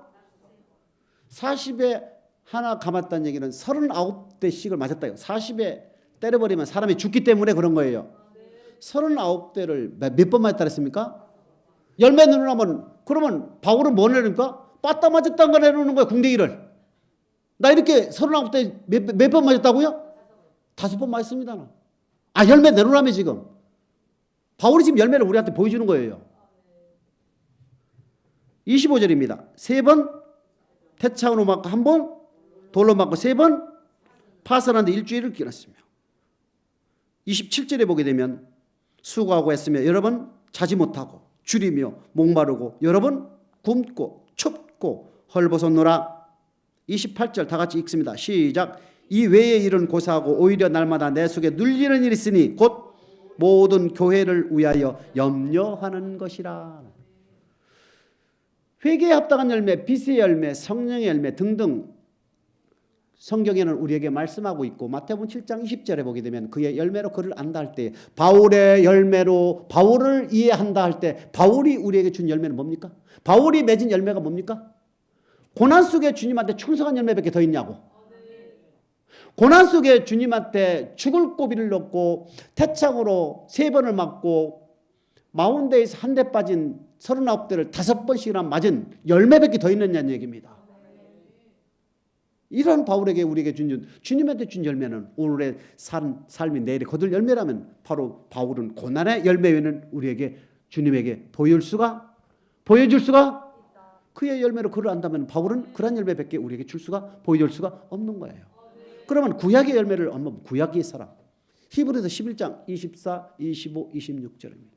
Speaker 1: 40에 하나 감았다는 얘기는 39대씩을 맞았다요. 40에 때려버리면 사람이 죽기 때문에 그런 거예요. 39대를 몇 번 맞았다 그랬습니까? 열매 내놓으면 그러면 바울은 뭐 내놓습니까? 빠따 맞았다는 걸 내놓는 거예요. 궁뎅이를. 나 이렇게 39대 몇 번 맞았다고요? 5번 맞았습니다. 아 열매 내놓으라며 지금. 바울이 지금 열매를 우리한테 보여주는 거예요. 25절입니다. 3번 태창으로 맞고 1번 돌로 맞고 3번 파선하는데 일주일을 기났으며 27절에 보게 되면 수고하고 했으며 여러 번 자지 못하고 줄이며 목마르고 여러 번 굶고 춥고 헐벗었노라. 28절 다 같이 읽습니다. 시작. 이 외의 일은 고사하고 오히려 날마다 내 속에 눌리는 일이 있으니 곧 모든 교회를 위하여 염려하는 것이라. 회개에 합당한 열매, 빛의 열매, 성령의 열매 등등 성경에는 우리에게 말씀하고 있고 마태복음 7장 20절에 보게 되면 그의 열매로 그를 안다 할 때 바울의 열매로 바울을 이해한다 할 때 바울이 우리에게 준 열매는 뭡니까? 바울이 맺은 열매가 뭡니까? 고난 속에 주님한테 충성한 열매밖에 더 있냐고. 고난 속에 주님한테 죽을 고비를 넣고 태창으로 3번을 맞고 마운드에서 한 대 빠진 39대를 5번씩이나 맞은 열매밖에 더 있느냐는 얘기입니다. 이런 바울에게 우리에게 준 주님한테 준 열매는 오늘의 삶이 내일에 거둘 열매라면 바로 바울은 고난의 열매는 우리에게 주님에게 보여줄 수가 그의 열매로 그를 안다면 바울은 그런 열매밖에 우리에게 줄 수가 보여줄 수가 없는 거예요. 그러면 구약의 열매를 얻는 구약의 사람. 히브리서 11장 24, 25, 26절입니다.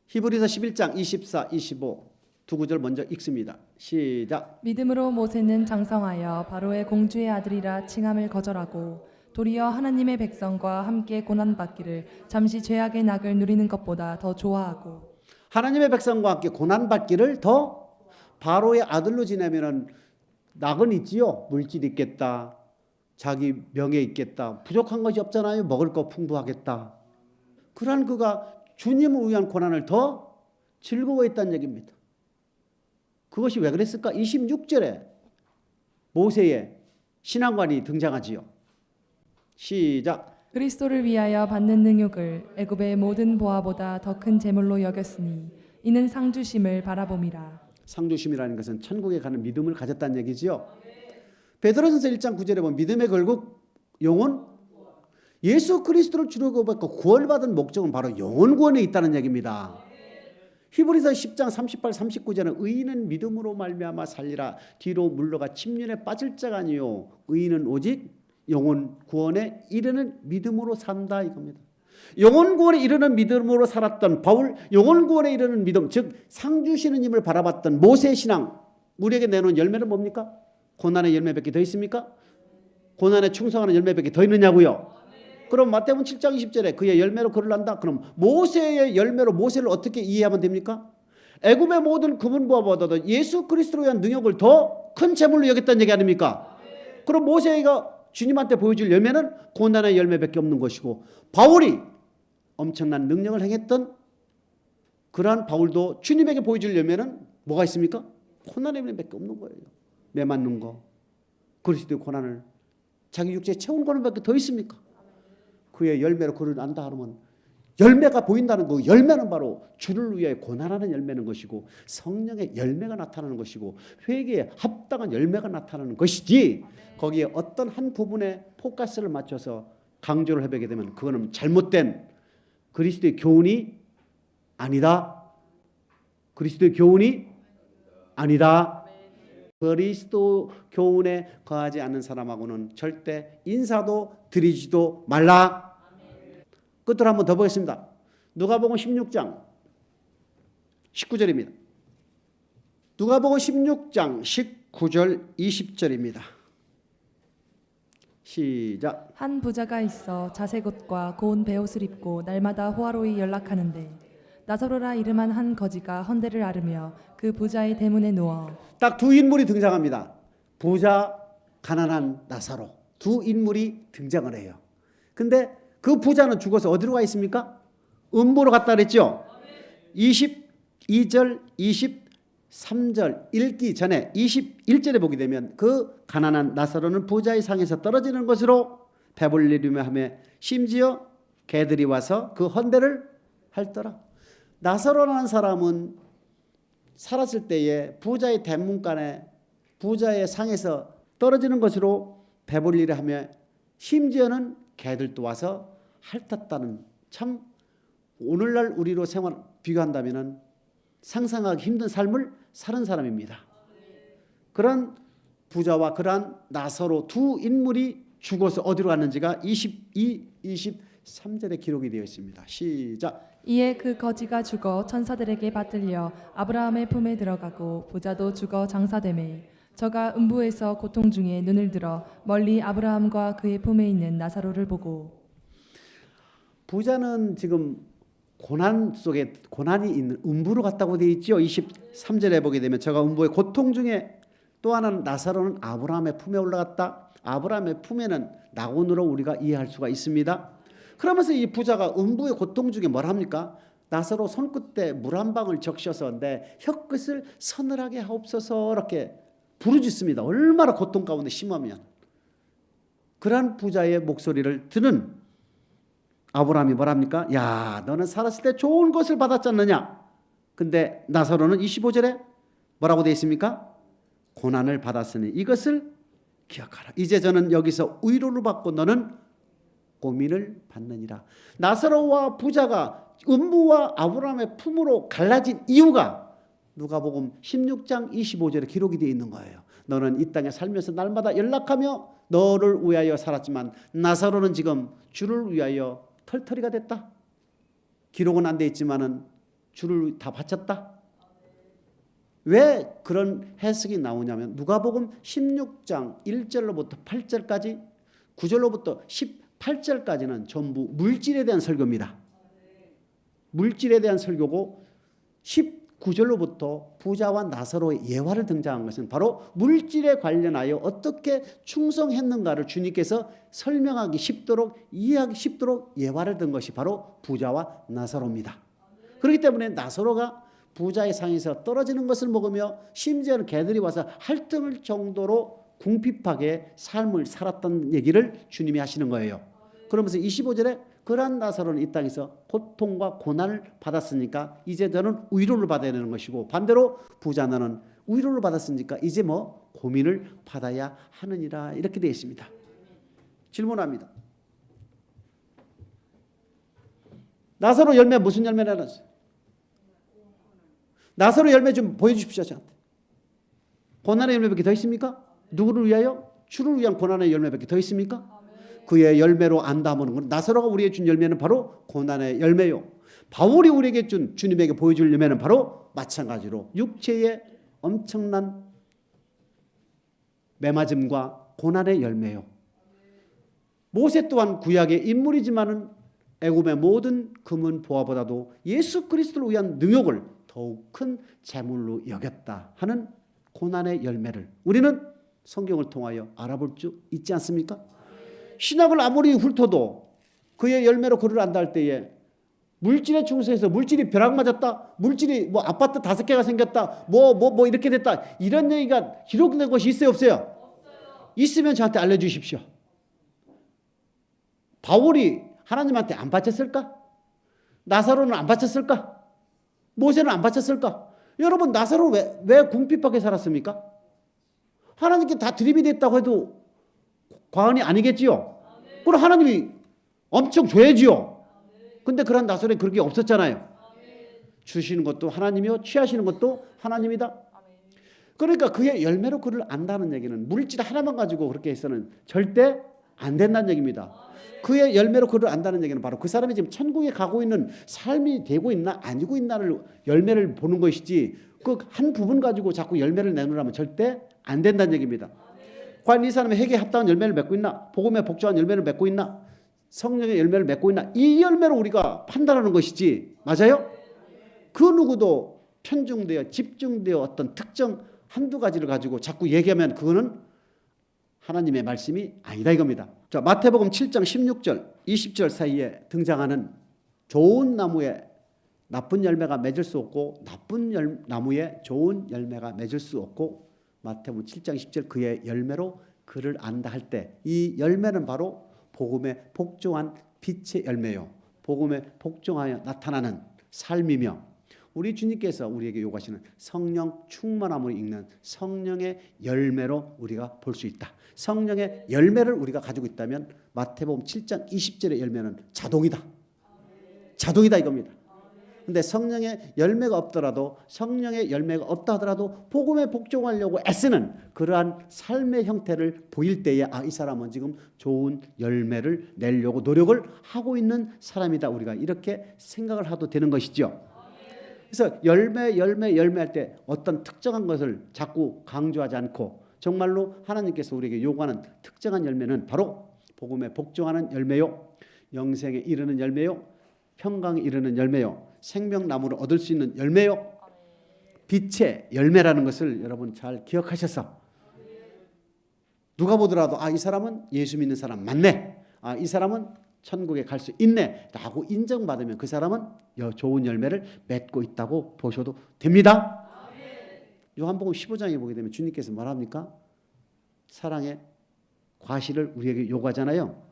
Speaker 1: 히브리서 11장 24, 25 두 구절 먼저 읽습니다. 시작.
Speaker 2: 믿음으로 모세는 장성하여 바로의 공주의 아들이라 칭함을 거절하고 도리어 하나님의 백성과 함께 고난받기를 잠시 죄악의 낙을 누리는 것보다 더 좋아하고.
Speaker 1: 하나님의 백성과 함께 고난받기를 더 바로의 아들로 지내면은 낙은 있지요. 물질이 있겠다. 자기 명예 있겠다. 부족한 것이 없잖아요. 먹을 거 풍부하겠다. 그러한 그가 주님을 위한 고난을 더 즐거워했다는 얘기입니다. 그것이 왜 그랬을까? 26절에 모세의 신앙관이 등장하지요. 시작.
Speaker 2: 그리스도를 위하여 받는 능욕을 애굽의 모든 보화보다 더 큰 재물로 여겼으니 이는 상주심을 바라봄이라.
Speaker 1: 상주심이라는 것은 천국에 가는 믿음을 가졌다는 얘기지요. 베드로전서 1장 9절에 보면 믿음의 결국 영혼 예수 그리스도를 주로 고백하고 구원받은 목적은 바로 영혼 구원에 있다는 얘기입니다. 히브리서 10장 38, 39절은 의인은 믿음으로 말미암아 살리라. 뒤로 물러가 침륜에 빠질 자가 아니요 의인은 오직 영혼 구원에 이르는 믿음으로 산다 이겁니다. 영혼 구원에 이르는 믿음으로 살았던 바울, 영혼 구원에 이르는 믿음, 즉 상 주시는 힘을 바라봤던 모세의 신앙, 우리에게 내놓은 열매는 뭡니까? 고난의 열매밖에 더 있습니까? 고난에 충성하는 열매밖에 더 있느냐고요? 그럼 마태복음 7장 20절에 그의 열매로 그를 안다. 그럼 모세의 열매로 모세를 어떻게 이해하면 됩니까? 애굽의 모든 금은보화보다도 예수 그리스도로 위한 능력을 더 큰 재물로 여겼다는 얘기 아닙니까? 그럼 모세가 주님한테 보여줄 열매는 고난의 열매밖에 없는 것이고, 바울이 엄청난 능력을 행했던 그러한 바울도 주님에게 보여줄 열매는 뭐가 있습니까? 고난의 열매밖에 없는 거예요. 매 맞는 거, 그리스도의 고난을 자기 육체에 채운 거는밖에 더 있습니까? 그의 열매로 그를 안다 하면 열매가 보인다는 거, 열매는 바로 주를 위하여 고난하는 열매는 것이고, 성령의 열매가 나타나는 것이고, 회개에 합당한 열매가 나타나는 것이지, 거기에 어떤 한 부분에 포커스를 맞춰서 강조를 해보게 되면 그거는 잘못된 그리스도의 교훈이 아니다. 그리스도의 교훈이 아니다. 그리스도 교훈에 거하지 않는 사람하고는 절대 인사도 드리지도 말라. 끝으로 한번 더 보겠습니다. 누가복음 16장 19절입니다. 누가복음 16장 19절 20절입니다. 시작.
Speaker 2: 한 부자가 있어 자색 옷과 고운 베옷을 입고 날마다 호화로이 연락하는데 나사로라 이름한 한 거지가 헌대를 앓으며 그 부자의 대문에 누워.
Speaker 1: 딱 두 인물이 등장합니다. 부자, 가난한 나사로, 두 인물이 등장을 해요. 근데 그 부자는 죽어서 어디로 가 있습니까? 음부로 갔다 그랬죠. 22절 23절 읽기 전에 21절에 보게 되면 그 가난한 나사로는 부자의 상에서 떨어지는 것으로 배불리며 하며 심지어 개들이 와서 그 헌대를 핥더라. 나사로라는 사람은 살았을 때에 부자의 대문간에 부자의 상에서 떨어지는 것으로 배불리려 하며 심지어는 개들도 와서 핥았다는, 참 오늘날 우리로 생활 비교한다면 상상하기 힘든 삶을 사는 사람입니다. 그런 부자와 그러한 나사로 두 인물이 죽어서 어디로 갔는지가 22, 23절에 기록이 되어 있습니다. 시작.
Speaker 2: 이에 그 거지가 죽어 천사들에게 받들려 아브라함의 품에 들어가고 부자도 죽어 장사되매 저가 음부에서 고통 중에 눈을 들어 멀리 아브라함과 그의 품에 있는 나사로를 보고.
Speaker 1: 부자는 지금 고난 속에 고난이 있는 음부로 갔다고 되어 있죠. 23절에 보게 되면 저가 음부의 고통 중에 또 하나는 나사로는 아브라함의 품에 올라갔다. 아브라함의 품에는 낙원으로 우리가 이해할 수가 있습니다. 그러면서 이 부자가 음부의 고통 중에 뭘 합니까? 나사로 손끝에 물 한 방울 적셔서 내 혀끝을 서늘하게 하옵소서 이렇게 부르짖습니다. 얼마나 고통 가운데 심하면. 그러한 부자의 목소리를 듣는 아브라함이 뭐랍니까? 야, 너는 살았을 때 좋은 것을 받았지 않느냐? 근데 나사로는 25절에 뭐라고 되어 있습니까? 고난을 받았으니 이것을 기억하라. 이제 저는 여기서 위로를 받고 너는 고민을 받느니라. 나사로와 부자가 음부와 아브라함의 품으로 갈라진 이유가 누가복음 16장 25절에 기록이 되어 있는 거예요. 너는 이 땅에 살면서 날마다 연락하며 너를 위하여 살았지만 나사로는 지금 주를 위하여 털털이가 됐다. 기록은 안 돼 있지만은 주를 다 바쳤다. 왜 그런 해석이 나오냐면 누가복음 16장 1절로부터 8절까지 9절로부터 18절까지는 전부 물질에 대한 설교입니다. 물질에 대한 설교고 19절로부터 부자와 나사로의 예화를 등장한 것은 바로 물질에 관련하여 어떻게 충성했는가를 주님께서 설명하기 쉽도록 이해하기 쉽도록 예화를 든 것이 바로 부자와 나사로입니다. 그렇기 때문에 나사로가 부자의 상에서 떨어지는 것을 먹으며 심지어는 개들이 와서 핥을 정도로 궁핍하게 삶을 살았던 얘기를 주님이 하시는 거예요. 그러면서 25절에 그러한 나사로는 이 땅에서 고통과 고난을 받았으니까 이제 너는 위로를 받아야 되는 것이고, 반대로 부자 너는 위로를 받았으니까 이제 뭐 고민을 받아야 하느니라, 이렇게 되어 있습니다. 질문합니다. 나사로 열매 무슨 열매를 나눴어요? 나사로 열매 좀 보여주십시오. 저한테. 고난의 열매밖에 더 있습니까? 누구를 위하여? 주를 위한 고난의 열매밖에 더 있습니까? 그의 열매로 안다 하는 건 나사로가 우리에게 준 열매는 바로 고난의 열매요. 바울이 우리에게 준 주님에게 보여줄 열매는 바로 마찬가지로 육체의 엄청난 매맞음과 고난의 열매요. 모세 또한 구약의 인물이지만은 애굽의 모든 금은 보화보다도 예수 그리스도를 위한 능욕을 더욱 큰 재물로 여겼다 하는 고난의 열매를 우리는 성경을 통하여 알아볼 수 있지 않습니까? 신학을 아무리 훑어도 그의 열매로 그를 안다 할 때에 물질에 충성해서 물질이 벼락 맞았다, 물질이 뭐 아파트 5개가 생겼다, 뭐 이렇게 됐다, 이런 얘기가 기록된 것이 있어요, 없어요? 있으면 저한테 알려주십시오. 바울이 하나님한테 안 바쳤을까? 나사로는 안 바쳤을까? 모세는 안 바쳤을까? 여러분, 나사로 왜 궁핍하게 살았습니까? 하나님께 다 드립이 됐다고 해도 과언이 아니겠지요. 그럼 하나님이 엄청 줘야지요. 근데 그런 나사로에 그런 게 없었잖아요. 주시는 것도 하나님이요, 취하시는 것도 하나님이다. 그러니까 그의 열매로 그를 안다는 얘기는 물질 하나만 가지고 그렇게 해서는 절대 안 된다는 얘기입니다. 그의 열매로 그를 안다는 얘기는 바로 그 사람이 지금 천국에 가고 있는 삶이 되고 있나 아니고 있나를 열매를 보는 것이지 그 한 부분 가지고 자꾸 열매를 내놓으라면 절대 안 된다는 얘기입니다. 과연 이 사람이 회개에 합당한 열매를 맺고 있나? 복음에 복종한 열매를 맺고 있나? 성령의 열매를 맺고 있나? 이 열매로 우리가 판단하는 것이지. 맞아요? 그 누구도 편중되어 집중되어 어떤 특정 한두 가지를 가지고 자꾸 얘기하면 그거는 하나님의 말씀이 아니다 이겁니다. 자, 마태복음 7장 16절 20절 사이에 등장하는 좋은 나무에 나쁜 열매가 맺을 수 없고 나쁜 나무에 좋은 열매가 맺을 수 없고 마태복음 7장 10절 그의 열매로 그를 안다 할 때 이 열매는 바로 복음에 복종한 빛의 열매요. 복음에 복종하여 나타나는 삶이며 우리 주님께서 우리에게 요구하시는 성령 충만함으로 읽는 성령의 열매로 우리가 볼 수 있다. 성령의 열매를 우리가 가지고 있다면 마태복음 7장 20절의 열매는 자동이다. 자동이다 이겁니다. 근데 성령의 열매가 없더라도 성령의 열매가 없다 하더라도 복음에 복종하려고 애쓰는 그러한 삶의 형태를 보일 때에 이 사람은 지금 좋은 열매를 내려고 노력을 하고 있는 사람이다. 우리가 이렇게 생각을 해도 되는 것이죠. 그래서 열매할 때 어떤 특정한 것을 자꾸 강조하지 않고 정말로 하나님께서 우리에게 요구하는 특정한 열매는 바로 복음에 복종하는 열매요, 영생에 이르는 열매요, 평강에 이르는 열매요, 생명나무를 얻을 수 있는 열매요, 빛의 열매라는 것을 여러분 잘 기억하셔서 누가 보더라도 이 사람은 예수 믿는 사람 맞네, 이 사람은 천국에 갈 수 있네 라고 인정받으면 그 사람은 좋은 열매를 맺고 있다고 보셔도 됩니다. 요한복음 15장에 보게 되면 주님께서 말합니까? 사랑의 과실을 우리에게 요구하잖아요.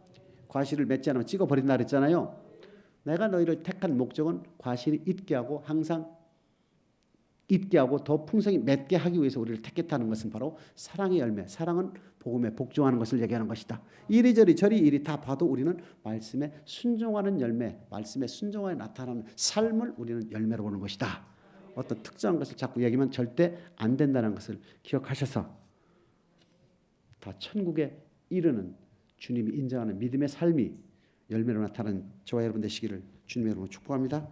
Speaker 1: 과실을 맺지 않으면 찍어버린다 그랬잖아요. 내가 너희를 택한 목적은 과실이 있게 하고 항상 있게 하고 더 풍성히 맺게 하기 위해서 우리를 택했다는 것은 바로 사랑의 열매, 사랑은 복음에 복종하는 것을 얘기하는 것이다. 이리저리 저리 이리 다 봐도 우리는 말씀에 순종하는 열매, 말씀에 순종하여 나타나는 삶을 우리는 열매로 보는 것이다. 어떤 특정한 것을 자꾸 얘기하면 절대 안 된다는 것을 기억하셔서 다 천국에 이르는 주님이 인정하는 믿음의 삶이 열매로 나타나는 저와 여러분 되시기를 주님의 이름으로 축복합니다.